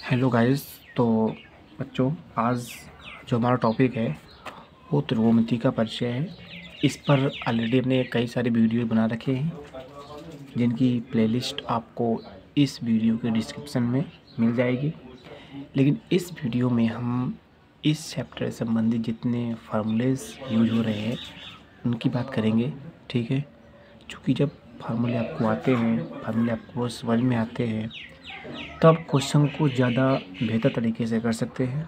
Hello guys. तो बच्चों, आज जो हमारा टॉपिक है वो त्रिकोणमिति का परिचय है। इस पर ऑलरेडी हमने कई सारे वीडियो बना रखे हैं जिनकी प्लेलिस्ट आपको इस वीडियो के डिस्क्रिप्शन में मिल जाएगी। लेकिन इस वीडियो में हम इस चैप्टर से संबंधित जितने फार्मूलेस यूज हो रहे हैं उनकी बात करेंगे, ठीक है। क्योंकि जब फार्मूले आपको आते हैं, फार्मूले आपको समझ में आते हैं, तब क्वेश्चन को ज़्यादा बेहतर तरीके से कर सकते हैं।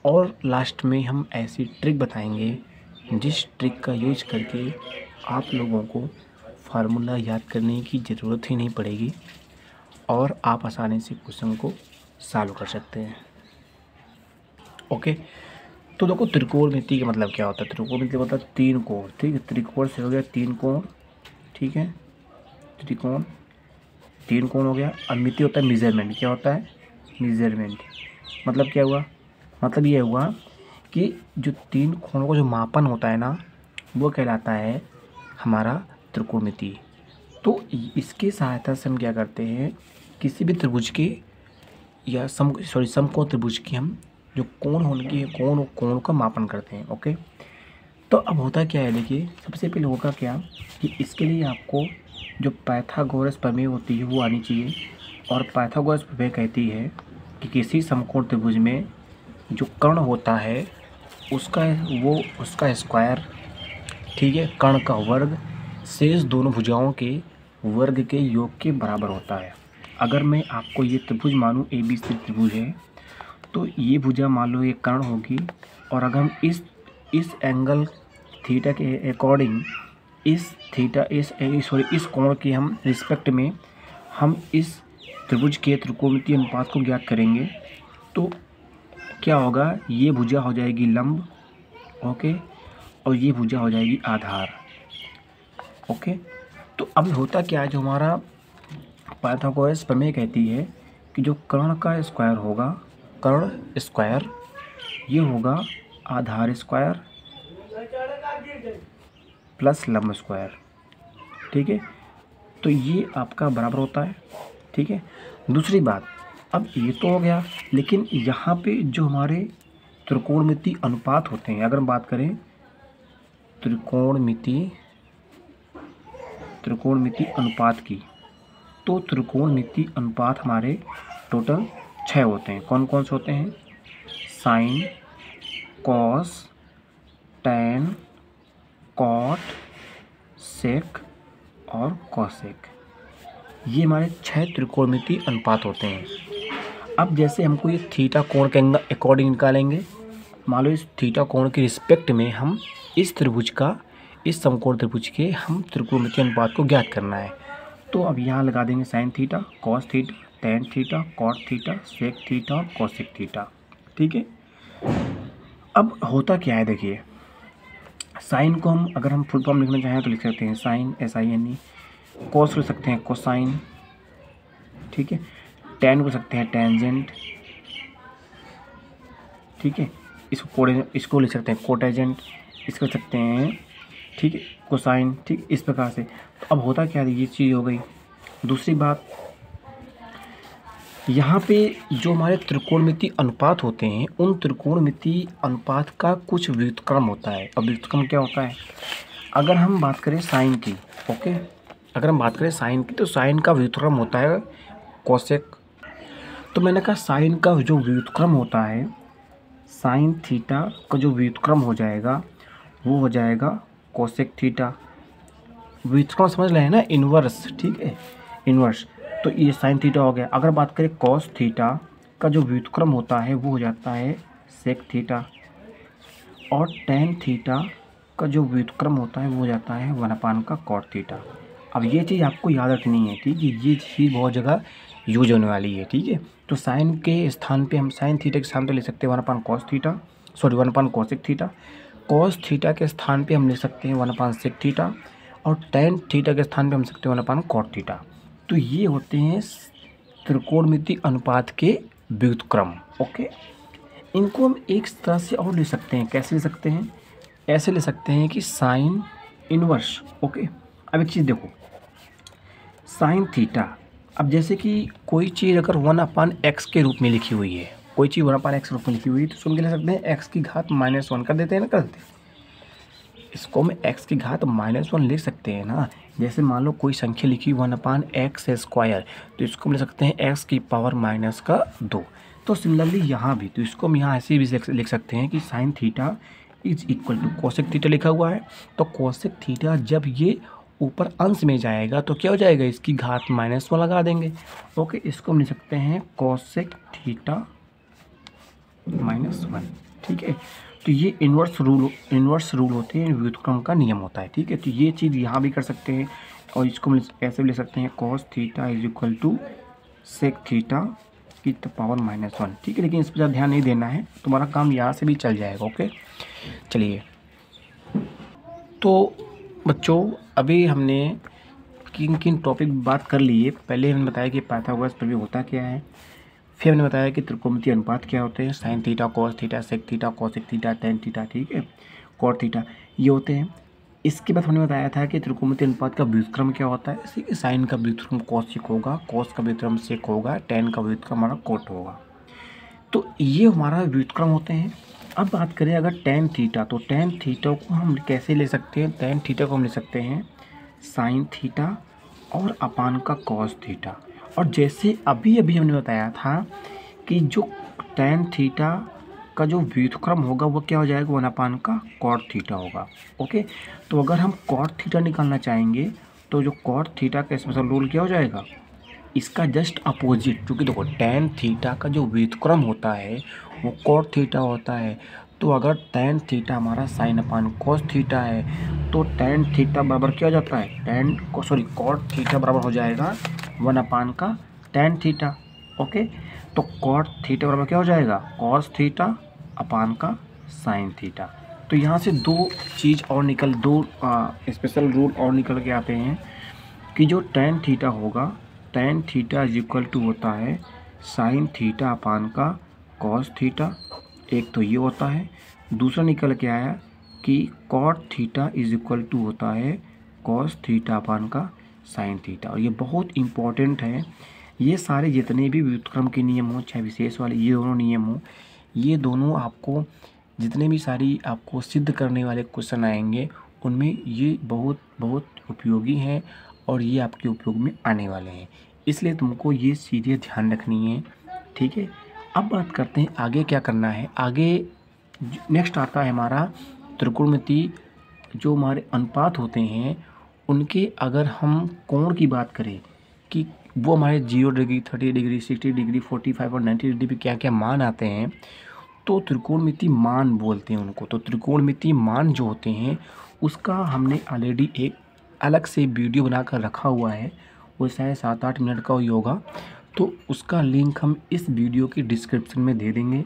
और लास्ट में हम ऐसी ट्रिक बताएंगे जिस ट्रिक का यूज करके आप लोगों को फार्मूला याद करने की ज़रूरत ही नहीं पड़ेगी और आप आसानी से क्वेश्चन को सॉल्व कर सकते हैं। ओके, तो देखो त्रिकोणमिति का मतलब क्या होता है। त्रिकोणमिति मतलब तीन कोण, ठीक है। त्रिकोण से हो गया तीन कोण, ठीक है। त्रिकोण तीन कोण हो गया। अब मिति होता है मेजरमेंट। क्या होता है? मेजरमेंट। मतलब क्या हुआ? मतलब ये हुआ कि जो तीन कोणों का जो मापन होता है ना, वो कहलाता है हमारा त्रिकोणमिति। तो इसकी सहायता से हम क्या करते हैं, किसी भी त्रिभुज के या समकोण त्रिभुज की हम जो कोण होने कोण का मापन करते हैं। ओके, तो अब होता क्या है, देखिए सबसे पहले होगा क्या कि इसके लिए आपको जो पाइथागोरस प्रमेय होती है वो आनी चाहिए। और पाइथागोरस प्रमेय कहती है कि किसी समकोण त्रिभुज में जो कर्ण होता है उसका स्क्वायर, ठीक है, कर्ण का वर्ग शेष दोनों भुजाओं के वर्ग के योग के बराबर होता है। अगर मैं आपको ये त्रिभुज मानूँ, ABC त्रिभुज है, तो ये भुजा मान लो ये कर्ण होगी। और अगर हम इस एंगल थीटा के अकॉर्डिंग इस कोण के हम रिस्पेक्ट में हम इस त्रिभुज के त्रिकोणमितीय अनुपात को ज्ञात करेंगे, तो क्या होगा, ये भुजा हो जाएगी लंब, ओके, और ये भुजा हो जाएगी आधार। ओके, तो अब होता क्या है, जो हमारा पाइथागोरस प्रमेय कहती है कि जो कर्ण का स्क्वायर होगा, कर्ण स्क्वायर, ये होगा आधार स्क्वायर प्लस लंब स्क्वायर, ठीक है। तो ये आपका बराबर होता है, ठीक है। दूसरी बात, अब ये तो हो गया, लेकिन यहाँ पे जो हमारे त्रिकोणमिति अनुपात होते हैं, अगर हम बात करें त्रिकोणमिति अनुपात की, तो त्रिकोणमिति अनुपात हमारे टोटल 6 होते हैं। कौन कौन से होते हैं? साइन, कॉस, टैन, कॉट, सेक और कॉसेक। ये हमारे 6 त्रिकोणमिति अनुपात होते हैं। अब जैसे हमको ये थीटा कोण के अकॉर्डिंग निकालेंगे, मान लो इस थीटा कोण के रिस्पेक्ट में हम इस समकोण त्रिभुज के हम त्रिकोणमिति अनुपात को ज्ञात करना है। तो अब यहाँ लगा देंगे sine theta, cos theta, tan theta, cot theta, sec theta और कॉसेक थीटा, ठीक है। अब होता क्या है, देखिए साइन को हम अगर हम फुल फॉर्म लिखना चाहें तो लिख सकते हैं साइन, SINE। कॉस लिख सकते हैं कोसाइन, ठीक है। टैन को लिख सकते हैं टेंजेंट, ठीक है। इसको लिख सकते हैं कोटेजेंट, इसको लिख सकते हैं, ठीक है, कोसाइन, ठीक, इस प्रकार से। तो अब होता क्या है, ये चीज़ हो गई। दूसरी बात, यहाँ पे जो हमारे त्रिकोणमिति अनुपात होते हैं, उन त्रिकोणमिति अनुपात का कुछ व्युत्क्रम होता है। अब व्युत्क्रम क्या होता है? अगर हम बात करें साइन की, ओके, अगर हम बात करें साइन की, तो साइन का व्युत्क्रम होता है कोसेक। तो मैंने कहा साइन का जो व्युत्क्रम होता है, साइन थीटा का जो व्युत्क्रम हो जाएगा वो हो जाएगा कोसेक थीटा। व्युत्क्रम समझ रहे हैं ना, इन्वर्स, ठीक है, इन्वर्स। तो ये साइन थीटा हो गया। अगर बात करें कॉस थीटा का जो व्युत्क्रम होता है वो हो जाता है सेक थीटा। और टैन थीटा का जो व्युत्क्रम होता है वो हो जाता है 1/, का कॉट थीटा। अब ये चीज़ आपको याद रखनी है, ठीक है, ये चीज़ बहुत जगह यूज होने वाली है, ठीक है। तो साइन के स्थान पे हम साइन थीटा के स्थान पे ले सकते हैं 1/, cos theta, 1/, cosec theta. Cos theta के स्थान पे हम ले सकते हैं 1/, सेक थीटा। और टैन थीटा के स्थान पे हम सकते हैं 1/, कॉट थीटा। तो ये होते हैं त्रिकोणमिति अनुपात के व्युत्क्रम, ओके। इनको हम एक तरह से और ले सकते हैं। कैसे ले सकते हैं? ऐसे ले सकते हैं कि साइन इनवर्स, ओके। अब एक चीज़ देखो, साइन थीटा अब जैसे कि कोई चीज़ अगर 1/x के रूप में लिखी हुई है, कोई चीज़ 1/x रूप में लिखी हुई है, तो उसको हम क्या लिख सकते हैं, x की घात -1 कर देते हैं ना, कर देते हैं। इसको हम x की घात -1 लिख सकते हैं ना। जैसे मान लो कोई संख्या लिखी 1/x², तो इसको हम लिख सकते हैं x की पावर -2। तो सिमिलरली यहाँ भी, तो इसको हम यहाँ ऐसे भी लिख सकते हैं कि sine theta is equal to cosec theta लिखा हुआ है। तो कोसेक थीटा जब ये ऊपर अंश में जाएगा तो क्या हो जाएगा, इसकी घात -1 लगा देंगे। ओके, इसको हम लिख सकते हैं कोसेक थीटा -1। ठीक है, तो ये इन्वर्स रूल होते हैं, व्युत्क्रम का नियम होता है। ठीक है, तो ये चीज़ यहाँ भी कर सकते हैं और इसको हम ऐसे भी ले सकते हैं, cos theta is equal to sec theta की पावर -1। ठीक है, लेकिन इस पर ज़्यादा ध्यान नहीं देना है, तुम्हारा काम यहाँ से भी चल जाएगा। ओके, चलिए। तो बच्चों अभी हमने किन किन टॉपिक बात कर ली है। पहले हमने बताया कि पाइथागोरस प्रमेय होता क्या है, फिर हमने बताया कि त्रिकोणमितीय अनुपात क्या होते हैं, sine theta, cos theta, sec theta, cosec theta, tan theta, ठीक है, कॉट थीटा, ये होते हैं। इसके बाद हमने बताया था कि त्रिकोणमितीय अनुपात का व्युत्क्रम क्या होता है, जैसे कि साइन का व्युत्क्रम कोसेक होगा, कॉस का व्युत्क्रम सेक होगा, टेन का व्युत्क्रम हमारा कॉट होगा। तो ये हमारा व्युत्क्रम होते हैं। अब बात करें अगर टेन थीटा, तो टेन थीटा को हम कैसे ले सकते हैं, टेन थीटा को हम ले सकते हैं साइन थीटा और अपान का कॉस थीटा। और जैसे अभी अभी हमने बताया था कि जो टेन थीटा का जो व्युत्क्रम होगा वो क्या हो जाएगा, 1/का कॉट थीटा होगा। ओके, तो अगर हम कॉट थीटा निकालना चाहेंगे तो जो कॉट थीटा का स्पेशल रूल क्या हो जाएगा, इसका जस्ट अपोजिट, क्योंकि देखो टेन थीटा का जो व्युत्क्रम होता है वो कॉट थीटा होता है। तो अगर टेन थीटा हमारा साइन अपान कॉस थीटा है तो टेन थीटा बराबर क्या हो जाता है, कॉट थीटा बराबर हो जाएगा 1/का टेन थीटा। ओके, तो कॉट थीटा बराबर क्या हो जाएगा, कॉस थीटा अपान का साइन थीटा। तो यहाँ से दो स्पेशल रूल और निकल के आते हैं कि जो टेन थीटा होगा, tan theta is equal to होता है साइन थीटा अपान का कॉस थीटा, एक तो ये होता है। दूसरा निकल के आया कि cot theta is equal to होता है कॉस थीटा अपान का साइन थीटा। और ये बहुत इम्पॉर्टेंट है, ये सारे जितने भी व्युत्क्रम के नियम हो, चाहे विशेष वाले ये दोनों नियम हो, ये दोनों आपको जितने भी सारी आपको सिद्ध करने वाले क्वेश्चन आएंगे उनमें ये बहुत बहुत उपयोगी हैं और ये आपके उपयोग में आने वाले हैं, इसलिए तुमको ये चीज़ें ध्यान रखनी है। ठीक है, अब बात करते हैं आगे क्या करना है। आगे नेक्स्ट आता है हमारा त्रिकोणमिति, जो हमारे अनुपात होते हैं उनके अगर हम कोण की बात करें कि वो हमारे 0 डिग्री, 30 डिग्री, 60 डिग्री, 45 और 90 डिग्री पे क्या क्या मान आते हैं, तो त्रिकोणमिति मान बोलते हैं उनको। तो त्रिकोणमिति मान जो होते हैं उसका हमने ऑलरेडी एक अलग से वीडियो बनाकर रखा हुआ है, वो शायद 7-8 मिनट का ही होगा। तो उसका लिंक हम इस वीडियो की डिस्क्रिप्शन में दे देंगे,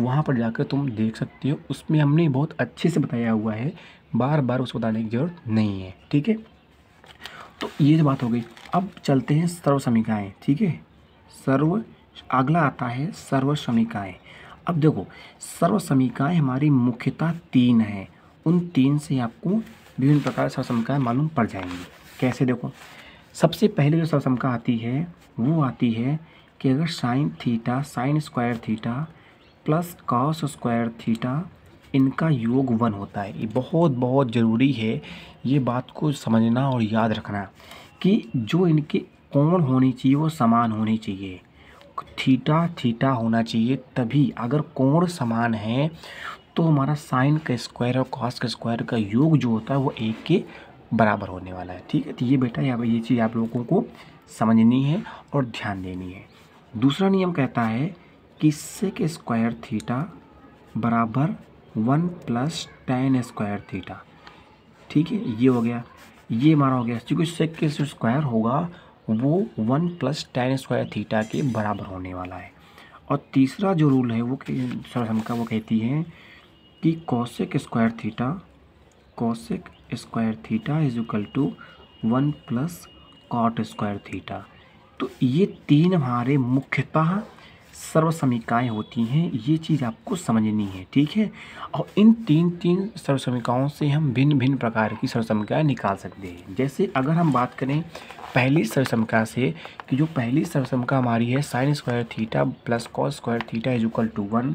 वहाँ पर जाकर तुम देख सकते हो। उसमें हमने बहुत अच्छे से बताया हुआ है, बार बार उसको बताने की ज़रूरत नहीं है। ठीक है, तो ये जो बात हो गई। अब चलते हैं सर्व समीकरणाएँ। ठीक है, अगला आता है सर्व समीकरणाएँ। अब देखो, सर्व समीकरणाएँ हमारी मुख्यतः 3 हैं, उन 3 से आपको विभिन्न प्रकार सर्व समीकरणाएँ मालूम पड़ जाएंगी। कैसे, देखो, सबसे पहले जो सर्व समीकरण आती है वो आती है कि अगर sine theta, sign square theta plus cos square theta, इनका योग 1 होता है। ये बहुत बहुत ज़रूरी है, ये बात को समझना और याद रखना कि जो इनके कोण होनी चाहिए वो समान होनी चाहिए, थीटा थीटा होना चाहिए। तभी अगर कोण समान है तो हमारा साइन का स्क्वायर और कॉस का स्क्वायर का योग जो होता है वो 1 के बराबर होने वाला है। ठीक है, तो ये बेटा ये चीज़ आप लोगों को समझनी है और ध्यान देनी है। दूसरा नियम कहता है कि सेक स्क्वायर थीटा बराबर 1 प्लस टेन स्क्वायर थीटा। ठीक है, ये हो गया, ये हमारा हो गया, क्योंकि सेक के जो स्क्वायर होगा वो 1 प्लस टेन स्क्वायर थीटा के बराबर होने वाला है। और तीसरा जो रूल है वो सर्वसम्मति वो कहती है कि cosec square theta is equal to 1 plus cot square theta. तो ये 3 हमारे मुख्यतः सर्वसमीकाएँ होती हैं, ये चीज़ आपको समझनी है, ठीक है। और इन तीन सर्वसमीकाओं से हम भिन्न भिन्न प्रकार की सर्वसमीकाएँ निकाल सकते हैं। जैसे अगर हम बात करें पहली सर्वसमीका से, कि जो पहली सर्वसमीका हमारी है sine square theta plus cos square theta is equal to 1।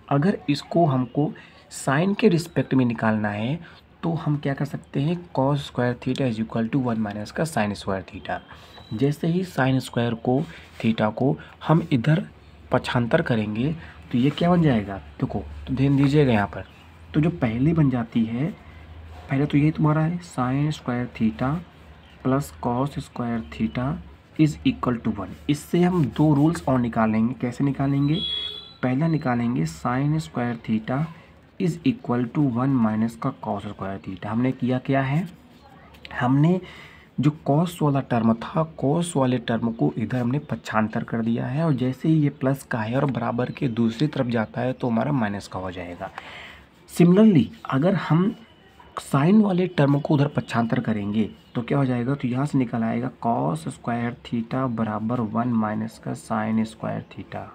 अगर इसको हमको साइन के रिस्पेक्ट में निकालना है तो हम क्या कर सकते हैं, cos square theta is equal to 1 minus का साइन स्क्वायर थीटा। जैसे ही साइन स्क्वायर को थीटा को हम इधर पक्षांतर करेंगे तो ये क्या बन जाएगा, देखो तो ध्यान दीजिएगा यहाँ पर। तो जो पहली बन जाती है, पहले तो यही तुम्हारा है sine square theta plus cos square theta is equal to 1। इससे हम दो रूल्स और निकालेंगे। कैसे निकालेंगे, पहला निकालेंगे sine square theta is equal to 1 minus का कॉस स्क्वायर थीटा। हमने किया क्या है, हमने जो कॉस वाला टर्म था, कॉस वाले टर्म को इधर हमने पक्षांतर कर दिया है, और जैसे ही ये प्लस का है और बराबर के दूसरी तरफ जाता है तो हमारा माइनस का हो जाएगा। सिमिलरली अगर हम साइन वाले टर्म को उधर पक्षांतर करेंगे तो क्या हो जाएगा, तो यहाँ से निकल आएगा कॉस स्क्वायर थीटा बराबर 1 माइनस का साइन स्क्वायर थीटा।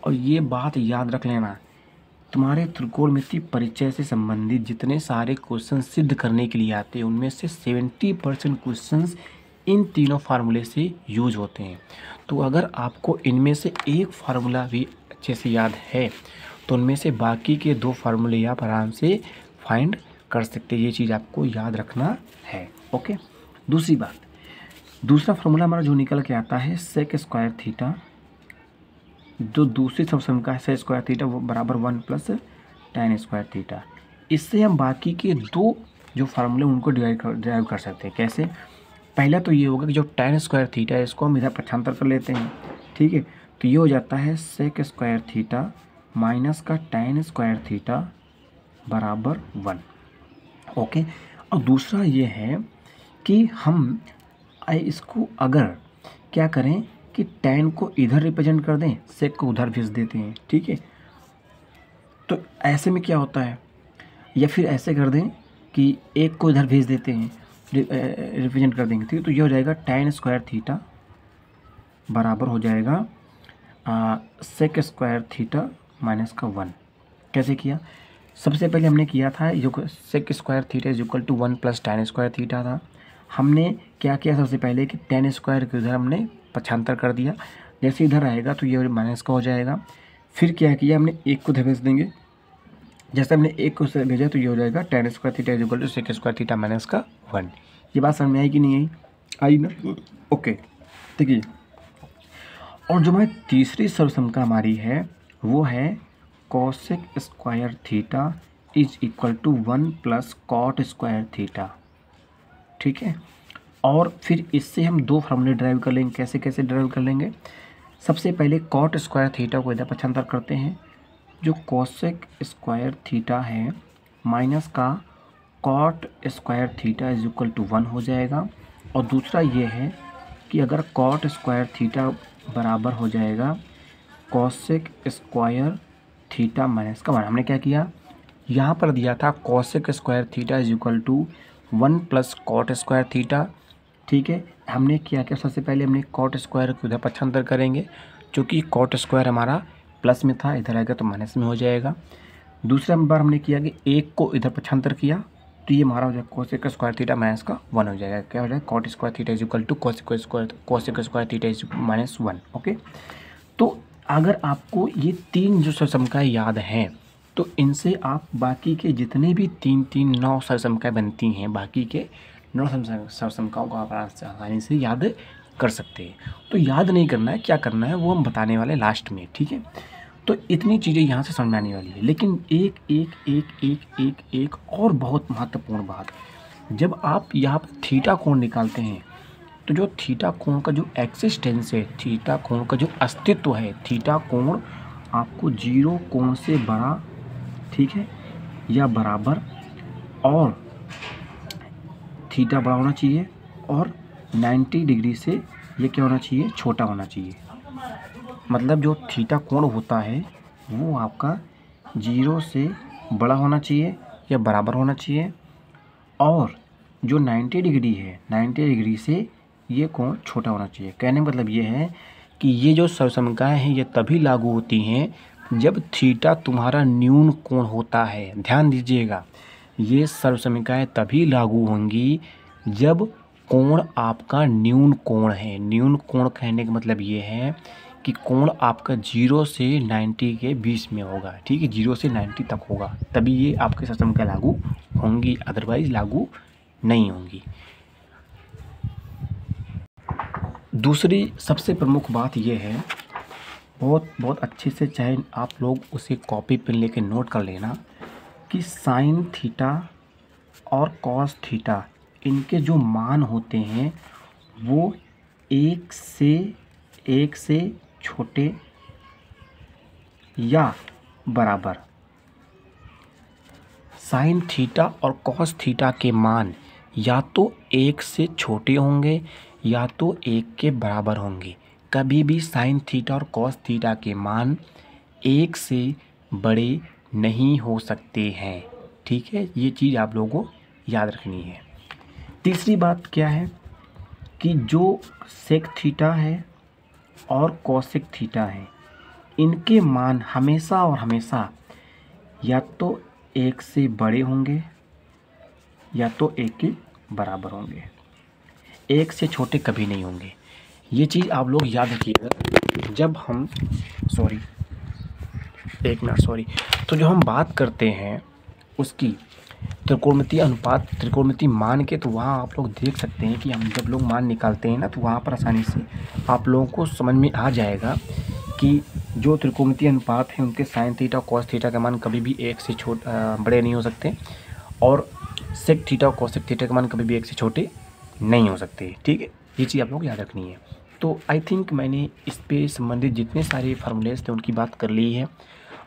और ये बात याद रख लेना, तुम्हारे त्रिकोणमिति परिचय से संबंधित जितने सारे क्वेश्चन सिद्ध करने के लिए आते हैं उनमें से 70% क्वेश्चंस इन तीनों फार्मूले से यूज होते हैं। तो अगर आपको इनमें से एक फार्मूला भी अच्छे से याद है तो उनमें से बाकी के दो फार्मूले आप आराम से फाइंड कर सकते हैं। ये चीज़ आपको याद रखना है, ओके। दूसरी बात, दूसरा फार्मूला हमारा जो निकल के आता है सेक स्क्वायर थीटा, जो दूसरी सर्वसमीका है सेक स्क्वायर थीटा वो बराबर 1 प्लस tan स्क्वायर थीटा। इससे हम बाकी के दो जो फार्मूले उनको डिराइव कर सकते हैं। कैसे, पहला तो ये होगा कि जो tan स्क्वायर थीटा है इसको हम इधर पक्षांतर कर लेते हैं, ठीक है। तो ये हो जाता है सेक स्क्वायर थीटा माइनस का tan स्क्वायर थीटा बराबर 1, ओके। और दूसरा ये है कि हम इसको अगर क्या करें कि tan को इधर रिप्रेजेंट कर दें, सेक को उधर भेज देते हैं, ठीक है। तो ऐसे में क्या होता है, या फिर ऐसे कर दें कि एक को इधर भेज देते हैं, रिप्रेजेंट कर देंगे, ठीक है। तो ये हो जाएगा tan स्क्वायर थीटा बराबर हो जाएगा सेक स्क्वायर थीटा माइनस का 1। कैसे किया, सबसे पहले हमने किया था जो sec square theta is equal to 1 plus tan square theta था। हमने क्या किया सबसे पहले कि tan स्क्वायर के उधर हमने पक्षांतर कर दिया, जैसे इधर आएगा तो ये माइनस का हो जाएगा। फिर क्या किया, हमने एक को भेज देंगे, जैसे हमने एक को भेजा तो ये हो जाएगा tan square theta is equal to sec square theta minus का 1। ये बात समझ में आई कि नहीं आई, आई ना, ओके। देखिए, और जो हमारी तीसरी सर्वसमीका हमारी है वो है cosec square theta is equal to 1 plus cot square theta, ठीक है। और फिर इससे हम दो फार्मूले ड्राइव कर लेंगे। कैसे कैसे ड्राइव कर लेंगे, सबसे पहले कॉट स्क्वायर थीटा को इधर पक्षांतर करते हैं, जो कॉसेक स्क्वायर थीटा है माइनस का cot square theta is equal to 1 हो जाएगा। और दूसरा ये है कि अगर कॉट स्क्वायर थीटा बराबर हो जाएगा कॉसेक स्क्वायर थीटा माइनस का 1। हमने क्या किया, यहाँ पर दिया था cosec square theta is equal to 1 plus cot square theta, ठीक है। हमने किया क्या, सबसे पहले हमने कॉट स्क्वायर को इधर पक्षांतर करेंगे, क्योंकि कॉट स्क्वायर हमारा प्लस में था, इधर आएगा तो माइनस में हो जाएगा। दूसरा बार हमने किया कि एक को इधर पक्षांतर किया तो ये हमारा हो जाएगा कॉसेक स्क्वायर थीटा माइनस का 1 हो जाएगा। क्या हो जाएगा, cot square theta is equal to cosec square theta is minus 1, okay. तो अगर आपको ये तीन जो सर्वसमीकाएँ याद हैं तो इनसे आप बाकी के जितने भी 9 सर्वसमीकाएँ बनती हैं, बाकी के 9 सर्वसमीकाओं को आप आसानी से याद कर सकते हैं। तो याद नहीं करना है, क्या करना है वो हम बताने वाले लास्ट में, ठीक है। तो इतनी चीज़ें यहाँ से समझ में आने वाली है। लेकिन एक और बहुत महत्वपूर्ण बात, जब आप यहाँ पर थीटा कोण निकालते हैं तो जो थीटा कोण का जो एक्सिस्टेंस है, थीटा कोण का जो अस्तित्व है, थीटा कोण आपको 0 कोण से बड़ा, ठीक है, या बराबर, और थीटा बड़ा होना चाहिए, और 90 डिग्री से ये क्या होना चाहिए, छोटा होना चाहिए। मतलब जो थीटा कोण होता है वो आपका 0 से बड़ा होना चाहिए या बराबर होना चाहिए, और जो 90 डिग्री है 90 डिग्री से ये कोण छोटा होना चाहिए। कहने का मतलब ये है कि ये जो सर्वसमीकाएँ हैं ये तभी लागू होती हैं जब थीटा तुम्हारा न्यून कोण होता है। ध्यान दीजिएगा, ये सर्वसमीकाएँ तभी लागू होंगी जब कोण आपका न्यून कोण है। न्यून कोण कहने का मतलब ये है कि कोण आपका 0 से 90 के बीच में होगा। ठीक है, 0 से 90 तक होगा, तभी ये आपके सर्वसमीकाएँ लागू होंगी, अदरवाइज लागू नहीं होंगी। दूसरी सबसे प्रमुख बात ये है, बहुत अच्छे से चाहे आप लोग उसे कॉपी पेन लेके नोट कर लेना कि साइन थीटा और कॉस थीटा इनके जो मान होते हैं वो एक से छोटे या बराबर। साइन थीटा और कॉस थीटा के मान या तो 1 से छोटे होंगे या तो 1 के बराबर होंगे। कभी भी साइन थीटा और कॉस थीटा के मान 1 से बड़े नहीं हो सकते हैं। ठीक है, ये चीज़ आप लोगों को याद रखनी है। तीसरी बात क्या है कि जो सेक थीटा है और कोसेक थीटा है, इनके मान हमेशा और हमेशा या तो 1 से बड़े होंगे या तो 1 के बराबर होंगे, 1 से छोटे कभी नहीं होंगे। ये चीज़ आप लोग याद रखिएगा जब हम तो जो हम बात करते हैं उसकी त्रिकोणमितीय अनुपात, त्रिकोणमितीय मान के, तो वहाँ आप लोग देख सकते हैं कि हम जब लोग मान निकालते हैं ना, तो वहाँ पर आसानी से आप लोगों को समझ में आ जाएगा कि जो त्रिकोणमितीय अनुपात हैं उनके साइन थीटा और कॉस थीटा का मान कभी भी 1 से बड़े नहीं हो सकते, और सेक थीटा और कोसेक थीटा का मान कभी भी 1 से छोटे नहीं हो सकते। ठीक है, ये चीज़ आप लोग याद रखनी है। तो आई थिंक मैंने इस पे संबंधित जितने सारे फार्मूलेज थे उनकी बात कर ली है।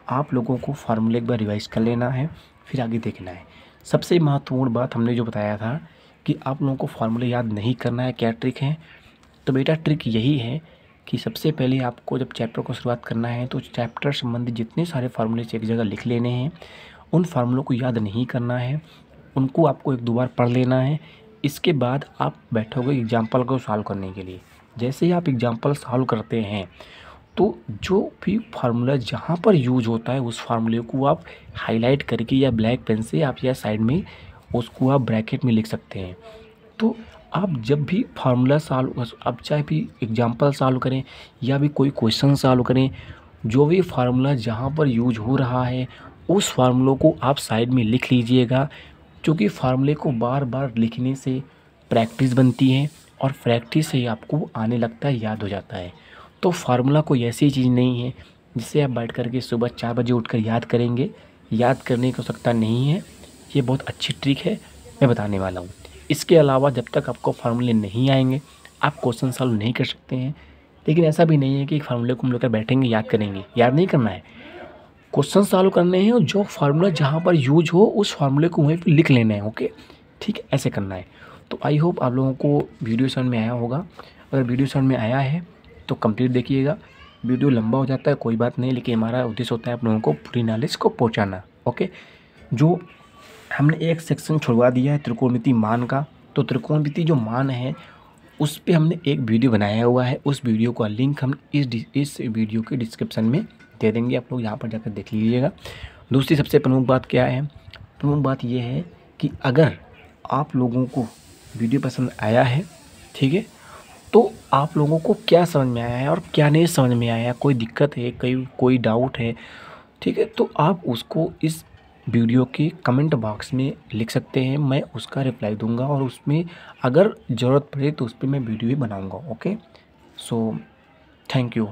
आप लोगों को फार्मूले एक बार रिवाइज कर लेना है, फिर आगे देखना है। सबसे महत्वपूर्ण बात हमने जो बताया था कि आप लोगों को फार्मूले याद नहीं करना है, क्या ट्रिक है? तो बेटा ट्रिक यही है कि सबसे पहले आपको जब चैप्टर को शुरुआत करना है तो चैप्टर संबंधित जितने सारे फार्मूले एक जगह लिख लेने हैं। उन फार्मूलों को याद नहीं करना है, उनको आपको 1-2 बार पढ़ लेना है। इसके बाद आप बैठोगे एग्जाम्पल को सॉल्व करने के लिए। जैसे ही आप एग्जाम्पल सॉल्व करते हैं तो जो भी फार्मूला जहाँ पर यूज होता है उस फार्मूले को आप हाईलाइट करके या ब्लैक पेन से आप या साइड में उसको आप ब्रैकेट में लिख सकते हैं। तो आप जब भी फार्मूला सॉल्व, आप चाहे भी एग्जाम्पल सॉल्व करें या भी कोई क्वेश्चन सॉल्व करें, जो भी फार्मूला जहाँ पर यूज हो रहा है उस फार्मूलों को आप साइड में लिख लीजिएगा, क्योंकि फार्मूले को बार बार लिखने से प्रैक्टिस बनती है और प्रैक्टिस से आपको आने लगता है, याद हो जाता है। तो फार्मूला कोई ऐसी चीज़ नहीं है जिससे आप बैठ कर के सुबह 4 बजे उठकर याद करेंगे। याद करने की आवश्यकता नहीं है, ये बहुत अच्छी ट्रिक है, मैं बताने वाला हूँ। इसके अलावा जब तक आपको फार्मूले नहीं आएंगे आप क्वेश्चन सॉल्व नहीं कर सकते हैं। लेकिन ऐसा भी नहीं है कि फार्मूले को हम लेकर बैठेंगे याद करेंगे, याद नहीं करना है, क्वेश्चन सॉल्व करने हैं और जो फार्मूला जहाँ पर यूज हो उस फार्मूले को वहीं पर लिख लेना है। ओके, ठीक है, ऐसे करना है। तो आई होप आप लोगों को वीडियो समझ में आया होगा। अगर वीडियो समझ में आया है तो कंप्लीट देखिएगा। वीडियो लंबा हो जाता है कोई बात नहीं, लेकिन हमारा उद्देश्य होता है आप लोगों को पूरी नॉलेज को पहुंचाना। ओके, जो हमने एक सेक्शन छुड़वा दिया है त्रिकोणमितीय मान का, तो त्रिकोणमितीय जो मान है उस पे हमने एक वीडियो बनाया हुआ है। उस वीडियो का लिंक हम इस वीडियो के डिस्क्रिप्शन में दे देंगे, आप लोग यहाँ पर जाकर देख लीजिएगा। दूसरी सबसे प्रमुख बात क्या है? प्रमुख बात ये है कि अगर आप लोगों को वीडियो पसंद आया है, ठीक है, तो आप लोगों को क्या समझ में आया है और क्या नहीं समझ में आया, कोई दिक्कत है, कोई डाउट है, ठीक है, तो आप उसको इस वीडियो के कमेंट बॉक्स में लिख सकते हैं। मैं उसका रिप्लाई दूंगा और उसमें अगर ज़रूरत पड़े तो उस पर मैं वीडियो भी बनाऊंगा। Okay, so thank you.